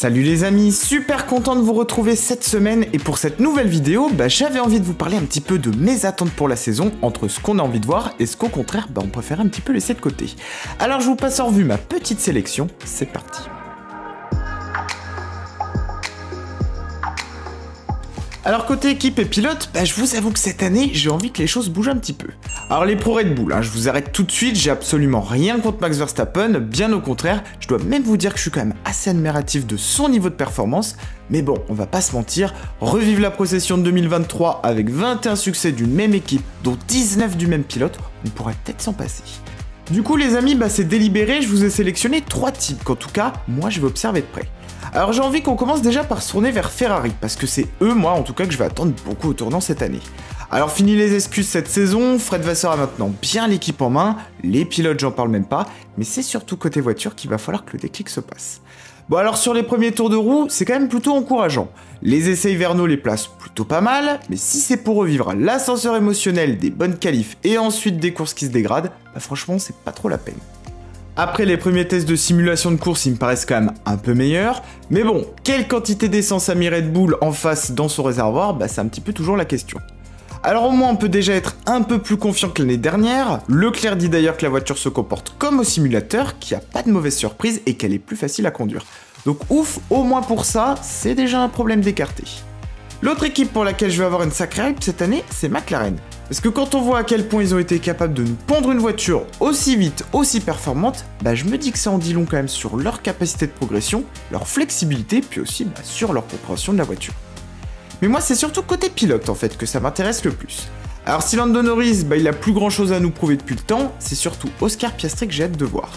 Salut les amis, super content de vous retrouver cette semaine et pour cette nouvelle vidéo, j'avais envie de vous parler un petit peu de mes attentes pour la saison, entre ce qu'on a envie de voir et ce qu'au contraire, on préfère un petit peu laisser de côté. Alors je vous passe en revue ma petite sélection, c'est parti. Alors côté équipe et pilote, je vous avoue que cette année, j'ai envie que les choses bougent un petit peu. Alors les pros Red Bull, je vous arrête tout de suite, j'ai absolument rien contre Max Verstappen, bien au contraire, je dois même vous dire que je suis quand même assez admiratif de son niveau de performance, mais bon, on va pas se mentir, revivre la procession de 2023 avec 21 succès d'une même équipe, dont 19 du même pilote, on pourrait peut-être s'en passer. Du coup les amis, c'est délibéré, je vous ai sélectionné 3 types qu'en tout cas, moi je vais observer de près. Alors j'ai envie qu'on commence déjà par se tourner vers Ferrari, parce que c'est eux, moi en tout cas, que je vais attendre beaucoup au tournant cette année. Alors fini les excuses cette saison, Fred Vasseur a maintenant bien l'équipe en main, les pilotes j'en parle même pas, mais c'est surtout côté voiture qu'il va falloir que le déclic se passe. Bon alors sur les premiers tours de roue, c'est quand même plutôt encourageant. Les essais hivernaux les placent plutôt pas mal, mais si c'est pour revivre l'ascenseur émotionnel des bonnes qualifs et ensuite des courses qui se dégradent, franchement c'est pas trop la peine. Après les premiers tests de simulation de course, ils me paraissent quand même un peu meilleurs, mais bon, quelle quantité d'essence a mis Red Bull en face dans son réservoir, c'est un petit peu toujours la question. Alors au moins on peut déjà être un peu plus confiant que l'année dernière, Leclerc dit d'ailleurs que la voiture se comporte comme au simulateur, qu'il n'y a pas de mauvaise surprise et qu'elle est plus facile à conduire. Donc ouf, au moins pour ça, c'est déjà un problème d'écarté. L'autre équipe pour laquelle je vais avoir une sacrée hype cette année, c'est McLaren. Parce que quand on voit à quel point ils ont été capables de nous pondre une voiture aussi vite, aussi performante, je me dis que ça en dit long quand même sur leur capacité de progression, leur flexibilité, puis aussi sur leur compréhension de la voiture. Mais moi c'est surtout côté pilote en fait que ça m'intéresse le plus. Alors si Lando Norris, il a plus grand chose à nous prouver depuis le temps, c'est surtout Oscar Piastri que j'ai hâte de voir.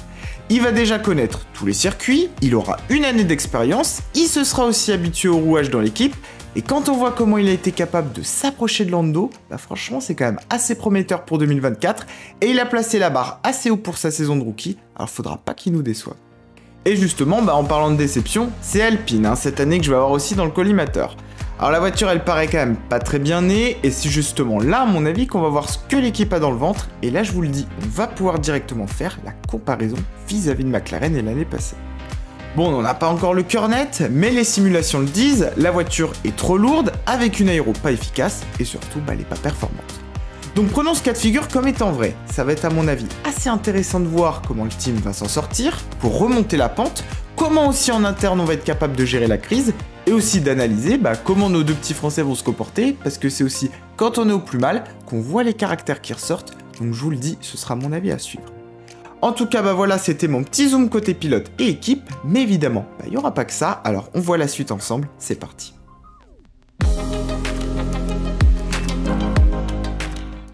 Il va déjà connaître tous les circuits, il aura une année d'expérience, il se sera aussi habitué au rouage dans l'équipe, et quand on voit comment il a été capable de s'approcher de Lando, franchement c'est quand même assez prometteur pour 2024, et il a placé la barre assez haut pour sa saison de rookie, alors faudra pas qu'il nous déçoive. Et justement, en parlant de déception, c'est Alpine, cette année que je vais avoir aussi dans le collimateur. Alors la voiture elle paraît quand même pas très bien née, et c'est justement là à mon avis qu'on va voir ce que l'équipe a dans le ventre, et là je vous le dis, on va pouvoir directement faire la comparaison vis-à-vis de McLaren et l'année passée. Bon, on n'a pas encore le cœur net, mais les simulations le disent, la voiture est trop lourde, avec une aéro pas efficace, et surtout, elle n'est pas performante. Donc prenons ce cas de figure comme étant vrai, ça va être à mon avis assez intéressant de voir comment le team va s'en sortir, pour remonter la pente, comment aussi en interne on va être capable de gérer la crise, et aussi d'analyser comment nos deux petits Français vont se comporter, parce que c'est aussi quand on est au plus mal qu'on voit les caractères qui ressortent, donc je vous le dis, ce sera mon avis à suivre. En tout cas, voilà, c'était mon petit zoom côté pilote et équipe, mais évidemment, il n'y aura pas que ça, alors on voit la suite ensemble, c'est parti.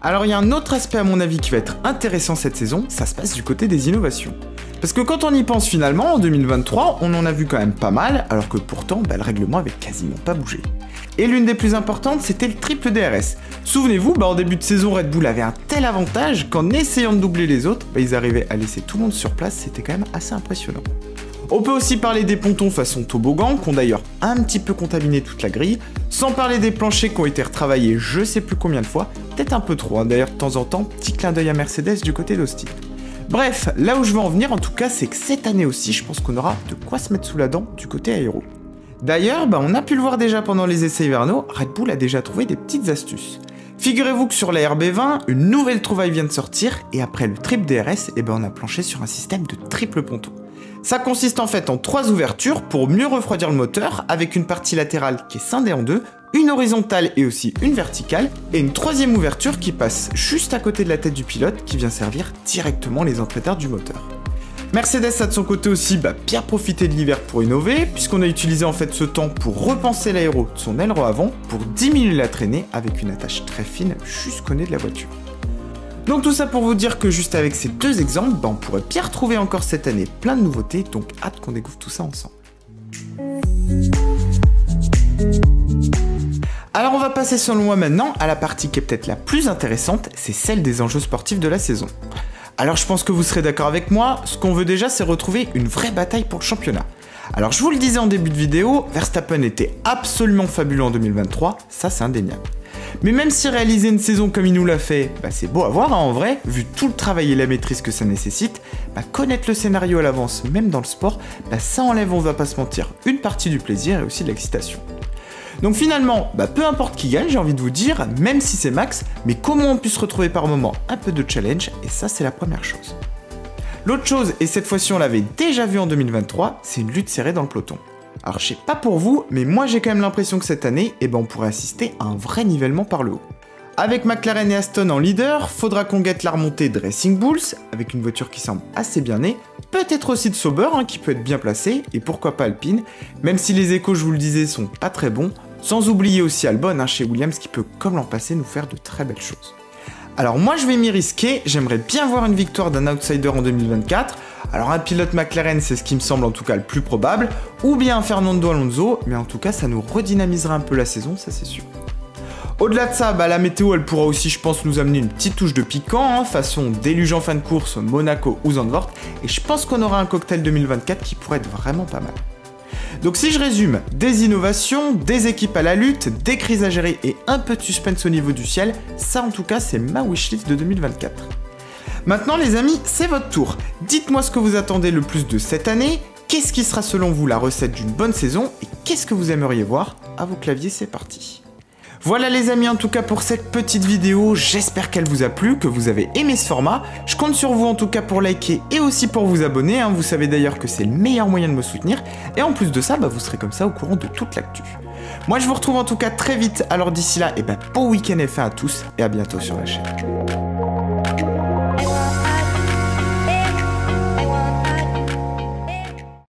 Alors il y a un autre aspect à mon avis qui va être intéressant cette saison, ça se passe du côté des innovations. Parce que quand on y pense finalement, en 2023, on en a vu quand même pas mal, alors que pourtant, le règlement avait quasiment pas bougé. Et l'une des plus importantes, c'était le triple DRS. Souvenez-vous, en début de saison, Red Bull avait un tel avantage qu'en essayant de doubler les autres, ils arrivaient à laisser tout le monde sur place, c'était quand même assez impressionnant. On peut aussi parler des pontons façon toboggan, qui ont d'ailleurs un petit peu contaminé toute la grille, sans parler des planchers qui ont été retravaillés je sais plus combien de fois, peut-être un peu trop, d'ailleurs de temps en temps, petit clin d'œil à Mercedes du côté d'Austin. Bref, là où je veux en venir en tout cas, c'est que cette année aussi, je pense qu'on aura de quoi se mettre sous la dent du côté aéro. D'ailleurs, on a pu le voir déjà pendant les essais hivernaux, Red Bull a déjà trouvé des petites astuces. Figurez-vous que sur la RB20, une nouvelle trouvaille vient de sortir, et après le triple DRS, on a planché sur un système de triple ponton. Ça consiste en fait en 3 ouvertures pour mieux refroidir le moteur, avec une partie latérale qui est scindée en 2, une horizontale et aussi une verticale, et une 3e ouverture qui passe juste à côté de la tête du pilote qui vient servir directement les entrées d'air du moteur. Mercedes a de son côté aussi bien profité de l'hiver pour innover, puisqu'on a utilisé en fait ce temps pour repenser l'aéro de son aileron avant, pour diminuer la traînée avec une attache très fine jusqu'au nez de la voiture. Donc tout ça pour vous dire que juste avec ces 2 exemples, on pourrait bien retrouver encore cette année plein de nouveautés, donc hâte qu'on découvre tout ça ensemble. Alors on va passer selon moi maintenant à la partie qui est peut-être la plus intéressante, c'est celle des enjeux sportifs de la saison. Alors je pense que vous serez d'accord avec moi, ce qu'on veut déjà c'est retrouver une vraie bataille pour le championnat. Alors je vous le disais en début de vidéo, Verstappen était absolument fabuleux en 2023, ça c'est indéniable. Mais même si réaliser une saison comme il nous l'a fait, c'est beau à voir en vrai, vu tout le travail et la maîtrise que ça nécessite, connaître le scénario à l'avance, même dans le sport, ça enlève, on va pas se mentir, une partie du plaisir et aussi de l'excitation. Donc finalement, peu importe qui gagne, j'ai envie de vous dire, même si c'est Max, mais comment on puisse retrouver par moment un peu de challenge, et ça c'est la première chose. L'autre chose, et cette fois-ci on l'avait déjà vu en 2023, c'est une lutte serrée dans le peloton. Alors je sais pas pour vous, mais moi j'ai quand même l'impression que cette année, on pourrait assister à un vrai nivellement par le haut. Avec McLaren et Aston en leader, faudra qu'on guette la remontée de Racing Bulls, avec une voiture qui semble assez bien née, peut-être aussi de Sauber, qui peut être bien placé, et pourquoi pas Alpine, même si les échos, je vous le disais, sont pas très bons, sans oublier aussi Albon chez Williams qui peut, comme l'an passé, nous faire de très belles choses. Alors moi je vais m'y risquer, j'aimerais bien voir une victoire d'un outsider en 2024, alors un pilote McLaren c'est ce qui me semble en tout cas le plus probable, ou bien un Fernando Alonso, mais en tout cas ça nous redynamisera un peu la saison, ça c'est sûr. Au-delà de ça, la météo elle pourra aussi je pense nous amener une petite touche de piquant, façon déluge en fin de course, Monaco ou Zandvoort, et je pense qu'on aura un cocktail 2024 qui pourrait être vraiment pas mal. Donc si je résume, des innovations, des équipes à la lutte, des crises à gérer et un peu de suspense au niveau du ciel, ça en tout cas c'est ma wishlist de 2024. Maintenant les amis, c'est votre tour. Dites-moi ce que vous attendez le plus de cette année, qu'est-ce qui sera selon vous la recette d'une bonne saison et qu'est-ce que vous aimeriez voir. À vos claviers, c'est parti. Voilà les amis en tout cas pour cette petite vidéo, j'espère qu'elle vous a plu, que vous avez aimé ce format. Je compte sur vous en tout cas pour liker et aussi pour vous abonner, vous savez d'ailleurs que c'est le meilleur moyen de me soutenir. Et en plus de ça, vous serez comme ça au courant de toute l'actu. Moi je vous retrouve en tout cas très vite, alors d'ici là, bon week-end F1 à tous et à bientôt sur la chaîne.